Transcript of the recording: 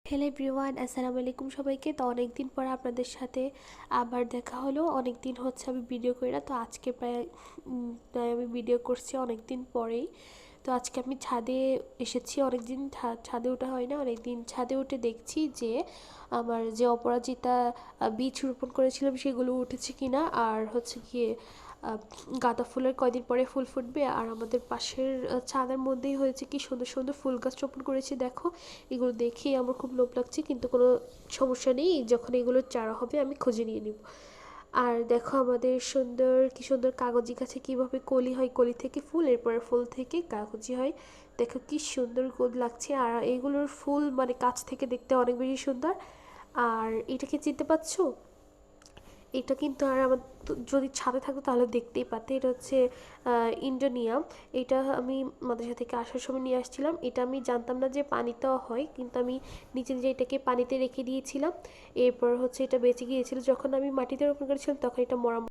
Hello everyone, আসসালামু আলাইকুম সবাইকে। তো অনেকদিন পর আপনাদের সাথে আবার দেখা হলো। অনেক দিন হচ্ছে আমি ভিডিও করি না, তো আজকে প্রায় আমি ভিডিও করছি অনেক দিন পরেই। তো আজকে আমি ছাদে এসেছি, অনেক দিন ছাদে ওঠা হয় না। অনেক দিন ছাদে উঠে দেখছি যে আমার যে অপরাজিতা বীজ রোপণ করেছিলাম সেগুলো উঠেছে কিনা, আর হচ্ছে গিয়ে গাঁদা ফুলের কয়দিন পরে ফুল ফুটবে। আর আমাদের পাশের ছাদের মধ্যেই হয়েছে কি সুন্দর সুন্দর ফুল গাছ রোপণ করেছি, দেখো। এগুলো দেখেই আমার খুব লোভ লাগছে, কিন্তু কোনো সমস্যা নেই, যখন এগুলোর চারা হবে আমি খুঁজে নিয়ে নিব। আর দেখো আমাদের কি সুন্দর কাগজি গাছে কীভাবে কলি হয়, কলি থেকে ফুল, এরপরে ফুল থেকে কাগজি হয়। দেখো কি সুন্দর লাগছে। আর এগুলোর ফুল মানে কাছ থেকে দেখতে অনেক বেশি সুন্দর। আর এটা কি চিনতে পারছো? এটা কিন্তু আর আমার যদি ছাদে থাকতো তাহলে দেখতেই পারতে। এটা হচ্ছে ইন্ডোনিয়াম। এটা আমি মাদ্রাসা থেকে আসার সময় নিয়ে আসছিলাম। এটা আমি জানতাম না যে পানিতেও হয়, কিন্তু আমি নিচে যে এটাকে পানিতে রেখে দিয়েছিলাম। এরপর হচ্ছে এটা বেঁচে গিয়েছিল, যখন আমি মাটিতে রোপণ করেছিলাম তখন এটা মরা